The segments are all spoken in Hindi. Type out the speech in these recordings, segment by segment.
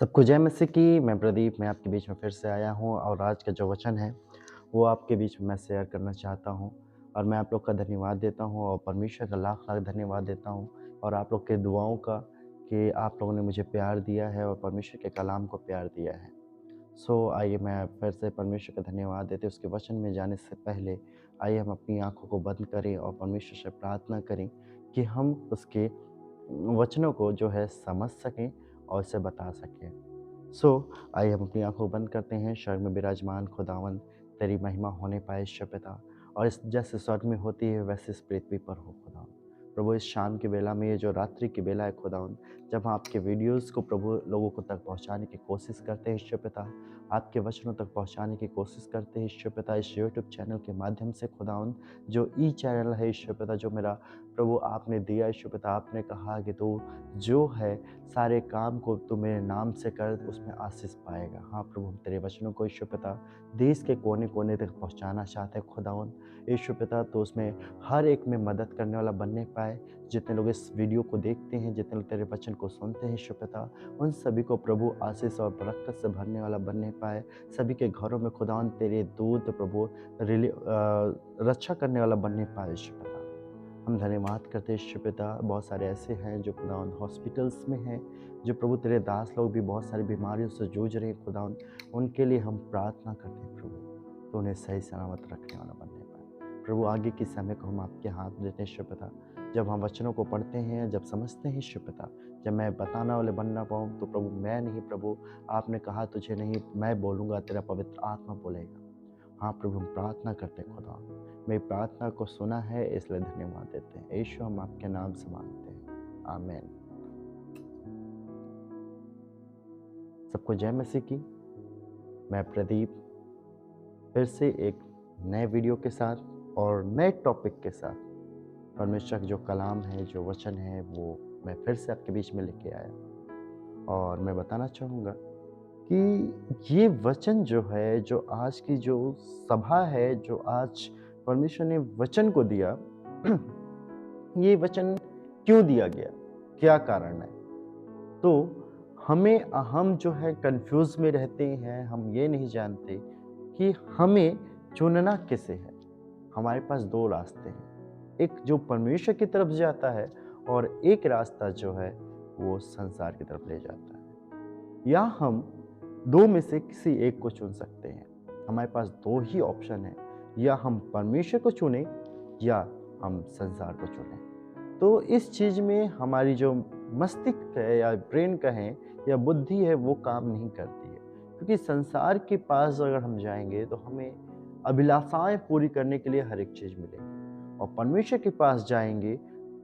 सबको जय मसीह की। मैं प्रदीप, मैं आपके बीच में फिर से आया हूँ और आज का जो वचन है वो आपके बीच में मैं शेयर करना चाहता हूँ। और मैं आप लोग का धन्यवाद देता हूँ और परमेश्वर का लाख लाख धन्यवाद देता हूँ और आप लोग के दुआओं का कि आप लोगों ने मुझे प्यार दिया है और परमेश्वर के कलाम को प्यार दिया है। आइए मैं फिर से परमेश्वर का धन्यवाद देते उसके वचन में जाने से पहले आइए हम अपनी आँखों को बंद करें और परमेश्वर से प्रार्थना करें कि हम उसके वचनों को जो है समझ सकें और उसे बता सकें। आइए हम अपनी आँखों को बंद करते हैं। स्वर्ग में विराजमान खुदावंद, तेरी महिमा होने पाए ईश्वर पिता, और इस जैसे स्वर्ग में होती है वैसे इस पृथ्वी पर हो खुदावंद। प्रभु इस शाम की बेला में, ये जो रात्रि की बेला है खुदावंद, जब हम आपके वीडियोज़ को प्रभु लोगों को तक पहुँचाने की कोशिश करते हैं ईश्वर पिता, आपके वचनों तक पहुँचाने की कोशिश करते हैं ईश्वर पिता, इस यूट्यूब चैनल के माध्यम से खुदावंद, जो ई चैनल है ईश्वर पिता, जो मेरा प्रभु आपने दिया ईश्वर पिता, आपने कहा कि तू जो है सारे काम को तू मेरे नाम से कर, उसमें आशीष पाएगा। हाँ प्रभु, हम तेरे वचनों को ईश्वर पिता देश के कोने कोने तक पहुँचाना चाहते हैं खुदावंद ईश्वर पिता, तो उसमें हर एक में मदद करने वाला बनने पाए। जितने लोग इस वीडियो को देखते हैं, जितने लोग तेरे वचन को सुनते हैं ईश्वर पिता, उन सभी को प्रभु आशीष और बरकत से भरने वाला बनने पाए। सभी के घरों में खुदावंद तेरे दूत प्रभु रक्षा करने वाला बनने पाए ईश्वर पिता। हम धन्यवाद करते हैं ईश्वर पिता। बहुत सारे ऐसे हैं जो खुदावंद हॉस्पिटल्स में हैं, जो प्रभु तेरे दास लोग भी बहुत सारी बीमारियों से जूझ रहे हैं खुदावंद, उनके लिए हम प्रार्थना करते हैं प्रभु, तो उन्हें सही सलामत रखने वाला बनने पाए। प्रभु आगे के समय को हम आपके हाथ में देते हैं ईश्वर पिता। जब हम वचनों को पढ़ते हैं, जब समझते हैं ईश्वर पिता, जब मैं बताना वाले बन ना पाऊँ तो प्रभु मैं नहीं, प्रभु आपने कहा तुझे नहीं मैं बोलूँगा, तेरा पवित्र आत्मा बोलेगा। हाँ प्रभु, हम प्रार्थना करते हैं खुदा, मेरी प्रार्थना को सुना है इसलिए धन्यवाद देते हैं। यीशु हम आपके नाम से मांगते हैं, आमीन। सबको जय मसीह की। मैं प्रदीप फिर से एक नए वीडियो के साथ और नए टॉपिक के साथ परमेश्वर का जो कलाम है, जो वचन है, वो मैं फिर से आपके बीच में लेके आया। और मैं बताना चाहूँगा कि ये वचन जो है, जो आज की जो सभा है, जो आज परमेश्वर ने वचन को दिया ये वचन क्यों दिया गया, क्या कारण है? तो हम जो है कंफ्यूज में रहते हैं, हम ये नहीं जानते कि हमें चुनना किसे है। हमारे पास दो रास्ते हैं, एक जो परमेश्वर की तरफ जाता है और एक रास्ता जो है वो संसार की तरफ ले जाता है। या हम दो में से किसी एक को चुन सकते हैं। हमारे पास दो ही ऑप्शन है, या हम परमेश्वर को चुनें या हम संसार को चुनें। तो इस चीज़ में हमारी जो मस्तिष्क है या ब्रेन कहें या बुद्धि है वो काम नहीं करती है, क्योंकि संसार के पास अगर हम जाएंगे तो हमें अभिलाषाएं पूरी करने के लिए हर एक चीज़ मिलेगी, और परमेश्वर के पास जाएंगे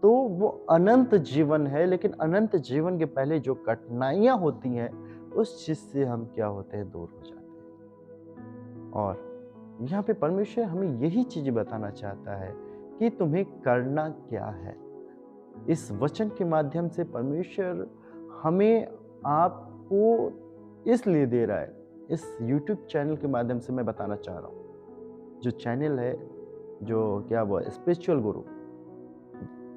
तो वो अनंत जीवन है। लेकिन अनंत जीवन के पहले जो कठिनाइयाँ होती हैं उस चीज़ से हम क्या होते हैं, दूर हो जाते हैं। और यहाँ पे परमेश्वर हमें यही चीज़ बताना चाहता है कि तुम्हें करना क्या है। इस वचन के माध्यम से परमेश्वर हमें आपको इसलिए दे रहा है, इस YouTube चैनल के माध्यम से मैं बताना चाह रहा हूँ। जो चैनल है, जो क्या वो स्पिरिचुअल गुरु,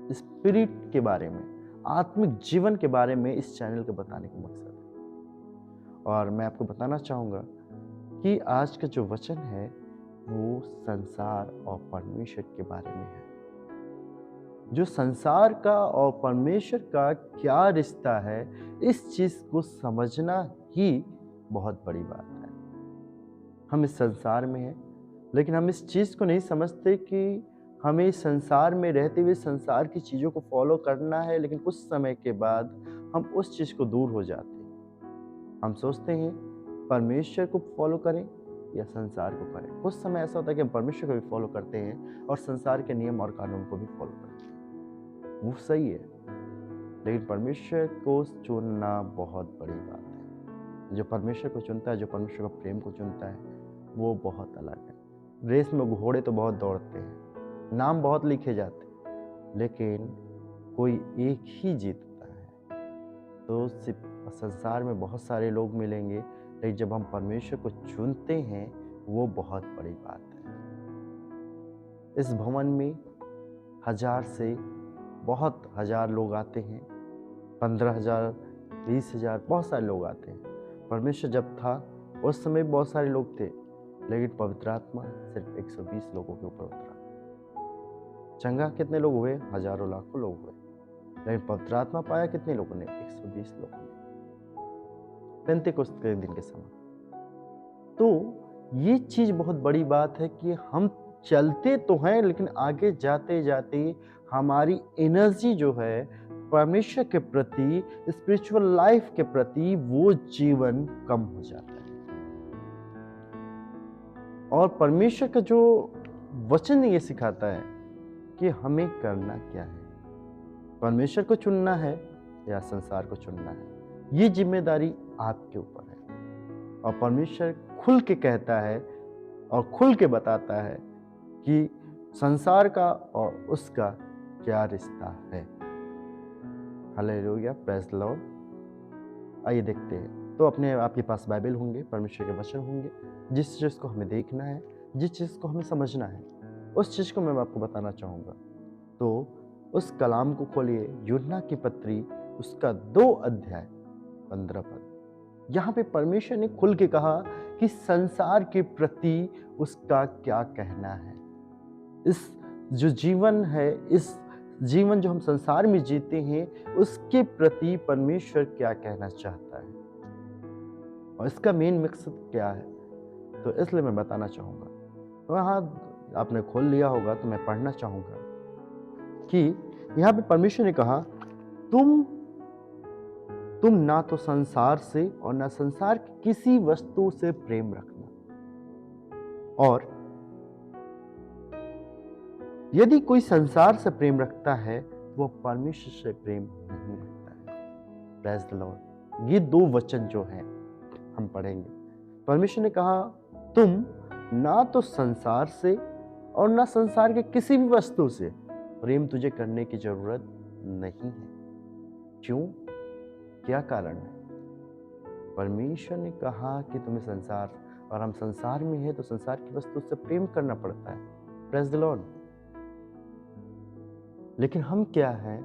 स्पिरिट के बारे में, आत्मिक जीवन के बारे में इस चैनल को बताने का मकसद है। और मैं आपको बताना चाहूँगा कि आज का जो वचन है वो संसार और परमेश्वर के बारे में है। जो संसार का और परमेश्वर का क्या रिश्ता है, इस चीज़ को समझना ही बहुत बड़ी बात है। हम इस संसार में हैं, लेकिन हम इस चीज़ को नहीं समझते कि हमें इस संसार में रहते हुए संसार की चीज़ों को फॉलो करना है, लेकिन कुछ समय के बाद हम उस चीज़ को दूर हो जाते हैं। हम सोचते हैं परमेश्वर को फॉलो करें या संसार को करें। कुछ समय ऐसा होता है कि हम परमेश्वर को भी फॉलो करते हैं और संसार के नियम और कानून को भी फॉलो करते हैं। वो सही है, लेकिन परमेश्वर को चुनना बहुत बड़ी बात है। जो परमेश्वर को चुनता है, जो परमेश्वर का प्रेम को चुनता है, वो बहुत अलग है। रेस में घोड़े तो बहुत दौड़ते हैं, नाम बहुत लिखे जाते हैं, लेकिन कोई एक ही जीतता है। तो सिर्फ संसार में बहुत सारे लोग मिलेंगे, लेकिन जब हम परमेश्वर को चुनते हैं वो बहुत बड़ी बात है। इस भवन में 1000 से बहुत 1000 लोग आते हैं, 15,000, 20,000, बहुत सारे लोग आते हैं, परमेश्वर जब था उस समय बहुत सारे लोग थे, लेकिन पवित्र आत्मा सिर्फ 120 लोगों के ऊपर उतरा। चंगा कितने लोग हुए? हजारों लाखों लोग हुए, लेकिन पवित्र आत्मा पाया कितने लोगों ने? 120 लोगों ने, पेंतेकोस्त के दिन के समय। तो ये चीज बहुत बड़ी बात है कि हम चलते तो हैं, लेकिन आगे जाते जाते हमारी एनर्जी जो है परमेश्वर के प्रति, स्पिरिचुअल लाइफ के प्रति, वो जीवन कम हो जाता है। और परमेश्वर का जो वचन ये सिखाता है कि हमें करना क्या है, परमेश्वर को चुनना है या संसार को चुनना है, ये जिम्मेदारी आपके ऊपर है। और परमेश्वर खुल के कहता है और खुल के बताता है कि संसार का और उसका क्या रिश्ता है। Hallelujah, praise the Lord. आइए देखते हैं। तो अपने आपके पास बाइबल होंगे, परमेश्वर के वचन होंगे, जिस चीज़ को हमें देखना है, जिस चीज़ को हमें समझना है, उस चीज़ को मैं आपको बताना चाहूँगा। तो उस कलाम को खोलिए, यूहन्ना की पत्री, उसका 2 अध्याय 15 पद। यहाँ पे परमेश्वर ने खुल के कहा कि संसार के प्रति उसका क्या कहना है। इस जो जीवन है, इस जीवन जो हम संसार में जीते हैं, उसके प्रति परमेश्वर क्या कहना चाहता है और इसका मेन मकसद क्या है। तो इसलिए मैं बताना चाहूँगा। वहाँ आपने खोल लिया होगा तो मैं पढ़ना चाहूँगा कि यहाँ पे परमेश्वर ने कहा, तुम ना तो संसार से और ना संसार की किसी वस्तु से प्रेम रखना, और यदि कोई संसार से प्रेम रखता है वो परमेश्वर से प्रेम नहीं रखता है। Praise the Lord. ये 2 वचन जो हैं हम पढ़ेंगे। परमेश्वर ने कहा, तुम ना तो संसार से और ना संसार के किसी भी वस्तु से प्रेम तुझे करने की जरूरत नहीं है। क्यों? क्या कारण है? परमेश्वर ने कहा कि तुम्हें संसार, और हम संसार में हैं तो संसार की वस्तु से प्रेम करना पड़ता है। Praise the Lord. लेकिन हम क्या है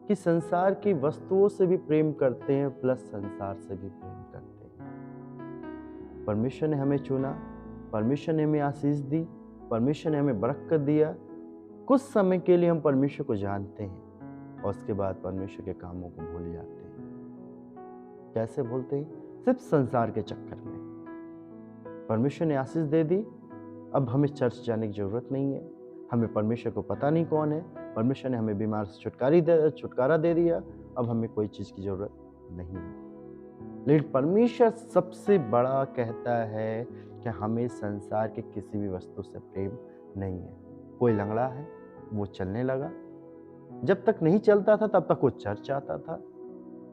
कि संसार की वस्तुओं से भी प्रेम करते हैं, प्लस संसार से भी प्रेम करते हैं। परमेश्वर ने हमें चुना, परमेश्वर ने हमें आशीष दी, परमेश्वर ने हमें बरकत दिया। कुछ समय के लिए हम परमेश्वर को जानते हैं और उसके बाद परमेश्वर के कामों को भूल जाते हैं। कैसे भूलते हैं? सिर्फ संसार के चक्कर में। परमेश्वर ने आशीष दे दी, अब हमें चर्च जाने की जरूरत नहीं है। हमें परमेश्वर को पता नहीं कौन है। परमेश्वर ने हमें बीमार से छुटकारा दे दिया, अब हमें कोई चीज़ की ज़रूरत नहीं है। लेकिन परमेश्वर सबसे बड़ा कहता है कि हमें संसार के किसी भी वस्तु से प्रेम नहीं है। कोई लंगड़ा है, वो चलने लगा, जब तक नहीं चलता था तब तक वो चर्च आता था,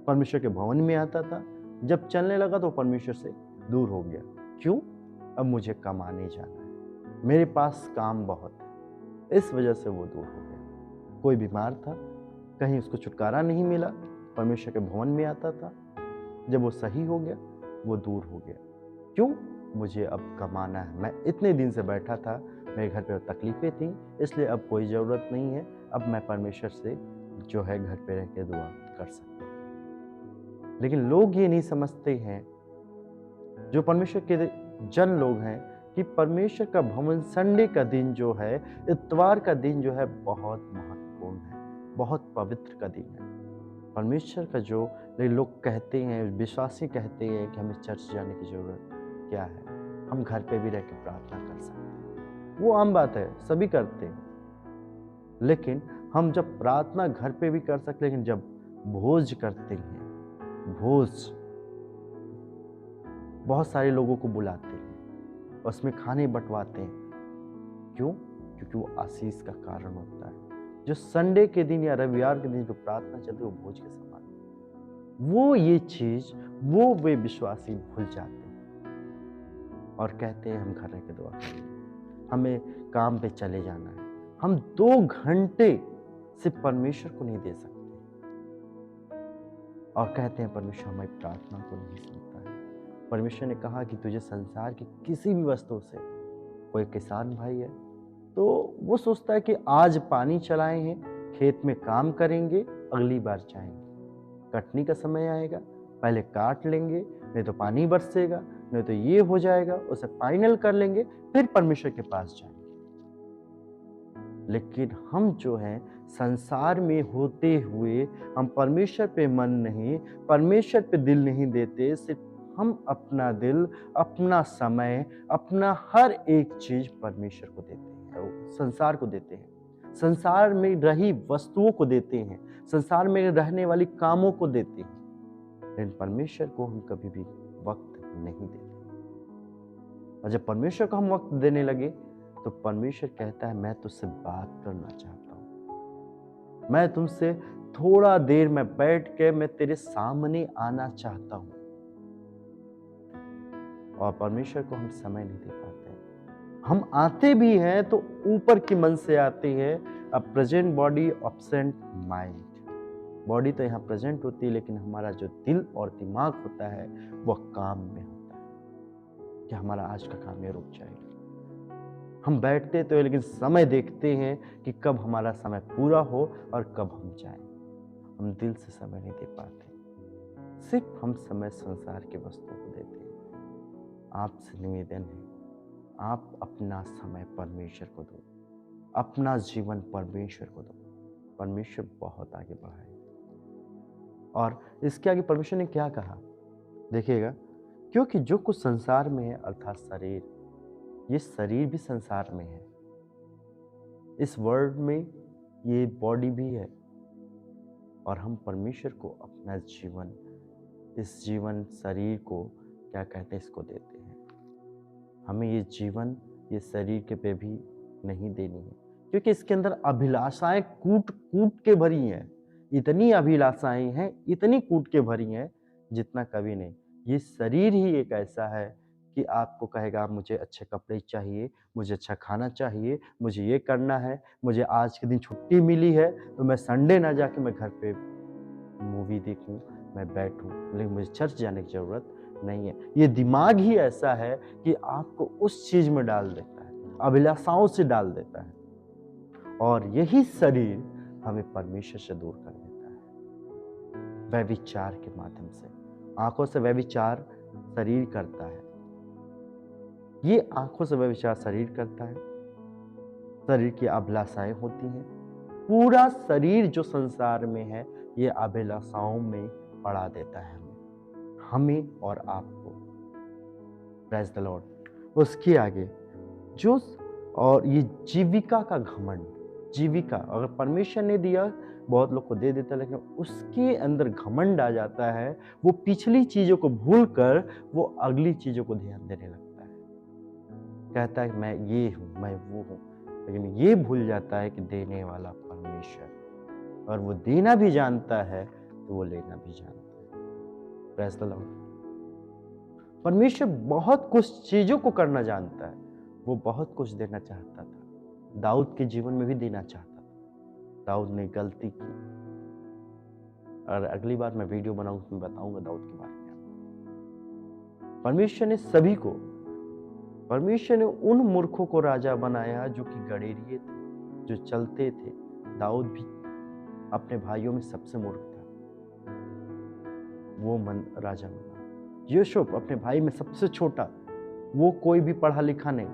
परमेश्वर के भवन में आता था। जब चलने लगा तो परमेश्वर से दूर हो गया। क्यों? अब मुझे कमाने जाना है, मेरे पास काम बहुत है, इस वजह से वो दूर हो गया। कोई बीमार था, कहीं उसको छुटकारा नहीं मिला, परमेश्वर के भवन में आता था, जब वो सही हो गया वो दूर हो गया। क्यों? मुझे अब कमाना है, मैं इतने दिन से बैठा था, मेरे घर पे तकलीफें थी, इसलिए अब कोई ज़रूरत नहीं है, अब मैं परमेश्वर से जो है घर पे रह के दुआ कर सकता हूँ। लेकिन लोग ये नहीं समझते हैं, जो परमेश्वर के जन लोग हैं, कि परमेश्वर का भवन संडे का दिन जो है, इतवार का दिन जो है, बहुत महत्वपूर्ण है, बहुत पवित्र का दिन है परमेश्वर का। जो लोग कहते हैं, विश्वासी कहते हैं कि हमें चर्च जाने की ज़रूरत क्या है, हम घर पे भी रह के प्रार्थना कर सकते हैं, वो आम बात है, सभी करते हैं। लेकिन हम जब प्रार्थना घर पे भी कर सकते, लेकिन जब भोज करते हैं, भोज बहुत सारे लोगों को बुलाते हैं, उसमें खाने बंटवाते हैं, क्यों? क्योंकि वो आशीष का कारण होता है। जो संडे के दिन या रविवार के दिन जो प्रार्थना चलती है, वो भोज के समान है। वो ये चीज वे विश्वासी भूल जाते हैं और कहते हैं हम घर रह के दुआ करेंगे, हमें काम पे चले जाना है। हम 2 घंटे सिर्फ परमेश्वर को नहीं दे सकते और कहते हैं परमेश्वर हमारी प्रार्थना को नहीं सुनता है। परमेश्वर ने कहा कि तुझे संसार की किसी भी वस्तु से, कोई किसान भाई है तो वो सोचता है कि आज पानी चलाए हैं, खेत में काम करेंगे, अगली बार जाएंगे, कटनी का समय आएगा पहले काट लेंगे, नहीं तो पानी बरसेगा, नहीं तो ये हो जाएगा, उसे फाइनल कर लेंगे, फिर परमेश्वर के पास जाएंगे। लेकिन हम जो हैं संसार में होते हुए हम परमेश्वर पे मन नहीं, परमेश्वर पे दिल नहीं देते। सिर्फ हम अपना दिल, अपना समय, अपना हर एक चीज परमेश्वर को देते हैं, संसार को देते हैं, संसार में रही वस्तुओं को देते हैं, संसार में रहने वाली कामों को देते हैं। लेकिन परमेश्वर को हम कभी भी वक्त नहीं देते। और जब परमेश्वर को हम वक्त देने लगे तो परमेश्वर कहता है मैं तुझसे बात करना चाहता हूं, मैं तुमसे थोड़ा देर में बैठ के मैं तेरे सामने आना चाहता हूं। और परमेश्वर को हम समय नहीं दे पाते। हम आते भी हैं तो ऊपर के मन से आते हैं। A present body absent mind. Body तो यहाँ प्रेजेंट होती है लेकिन हमारा जो दिल और दिमाग होता है वह काम में होता है कि हमारा आज का काम ये रुक जाएगा। हम बैठते तो है लेकिन समय देखते हैं कि कब हमारा समय पूरा हो और कब हम जाएं। हम दिल से समय नहीं दे पाते, सिर्फ हम समय संसार के वस्तुओं को देते हैं। आपसे निवेदन है, आप अपना समय परमेश्वर को दो, अपना जीवन परमेश्वर को दो। परमेश्वर बहुत आगे बढ़ाए। और इसके आगे परमेश्वर ने क्या कहा देखिएगा, क्योंकि जो कुछ संसार में है अर्थात शरीर, ये शरीर भी संसार में है, इस वर्ल्ड में ये बॉडी भी है। और हम परमेश्वर को अपना जीवन, इस जीवन शरीर को क्या कहते हैं इसको देते हैं। हमें ये जीवन ये शरीर के पे भी नहीं देनी है, क्योंकि इसके अंदर अभिलाषाएं कूट कूट के भरी हैं। इतनी अभिलाषाएं हैं, इतनी कूट के भरी हैं जितना कभी नहीं। ये शरीर ही एक ऐसा है कि आपको कहेगा मुझे अच्छे कपड़े चाहिए, मुझे अच्छा खाना चाहिए, मुझे ये करना है, मुझे आज के दिन छुट्टी मिली है तो मैं संडे ना जाके मैं घर पे मूवी देखूं, मैं बैठूं, लेकिन मुझे चर्च जाने की जरूरत नहीं है। ये दिमाग ही ऐसा है कि आपको उस चीज में डाल देता है, अभिलाषाओं से डाल देता है। और यही शरीर हमें परमेश्वर से दूर कर देता है व्यभिचार के माध्यम से। आंखों से व्यभिचार शरीर करता है, ये आंखों से व्यभिचार शरीर करता है। शरीर की अभिलाषाएं होती हैं, पूरा शरीर जो संसार में है ये अभिलाषाओं में पड़ा देता है हमें और आपको। Praise the Lord. उसके आगे जो और ये जीविका का घमंड, जीविका अगर परमेश्वर ने दिया, बहुत लोग को दे देता है, लेकिन उसके अंदर घमंड आ जाता है। वो पिछली चीजों को भूलकर वो अगली चीजों को ध्यान देने लगता है, कहता है मैं ये हूं, मैं वो हूं, लेकिन ये भूल जाता है कि देने वाला परमेश्वर, और वो देना भी जानता है तो वो लेना भी जानता है। Praise the Lord. परमेश्वर बहुत कुछ चीजों को करना जानता है, वो बहुत कुछ देना चाहता था, दाऊद के जीवन में भी देना चाहता था। दाऊद ने गलती की, और अगली बार मैं वीडियो बनाऊंगा तो मैं बताऊंगा दाऊद के बारे में। परमेश्वर ने सभी को, परमेश्वर ने उन मूर्खों को राजा बनाया जो कि गडेरिए थे, जो चलते थे। दाऊद भी अपने भाइयों में सबसे मूर्ख था, वो राजा बना। यूसुफ अपने भाई में सबसे छोटा, वो कोई भी पढ़ा लिखा नहीं,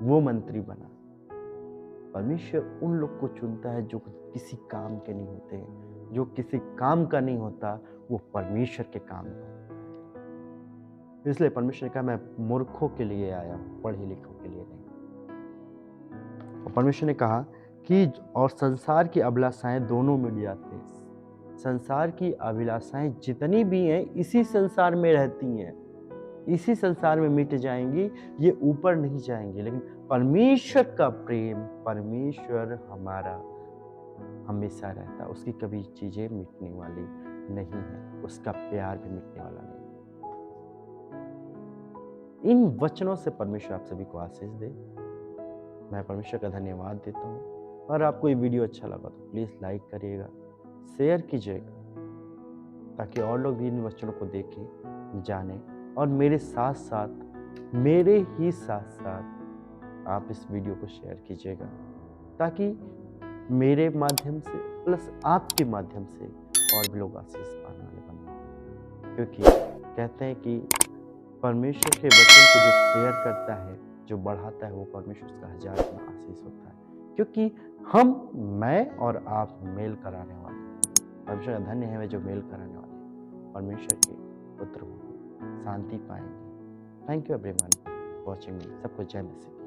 वो मंत्री बना। परमेश्वर उन लोग को चुनता है जो किसी काम के नहीं होते हैं, जो किसी काम का नहीं होता वो परमेश्वर के काम का होता है। इसलिए परमेश्वर ने कहा मैं मूर्खों के लिए आया हूं, पढ़े लिखों के लिए नहीं। और परमेश्वर ने कहा कि और संसार की अभिलाषाएं दोनों मिट जाते हैं। संसार की अभिलाषाएं जितनी भी हैं इसी संसार में रहती हैं, इसी संसार में मिट जाएंगी, ये ऊपर नहीं जाएंगे। लेकिन परमेश्वर का प्रेम, परमेश्वर हमारा हमेशा रहता है, उसकी कभी चीजें मिटने वाली नहीं है, उसका प्यार भी मिटने वाला नहीं। इन वचनों से परमेश्वर आप सभी को आशीष दे। मैं परमेश्वर का धन्यवाद देता हूँ। और आपको ये वीडियो अच्छा लगा तो प्लीज लाइक करिएगा, शेयर कीजिएगा, ताकि और लोग भी इन वचनों को देखें, जाने, और मेरे साथ साथ आप इस वीडियो को शेयर कीजिएगा, ताकि मेरे माध्यम से प्लस आपके माध्यम से और भी लोग आशीष पाने वाले बने। क्योंकि कहते हैं कि परमेश्वर के वचन को जो शेयर करता है, जो बढ़ाता है, वो परमेश्वर का 1000 गुना आशीष होता है। क्योंकि मैं और आप मेल कराने वाले हैं। परमेश्वर का धन्य है वे जो मेल कराने वाले हैं। परमेश्वर के पुत्र होंगे, शांति पाएंगे। थैंक यू एवरीवन वॉचिंग मी। सबको जय मसीह।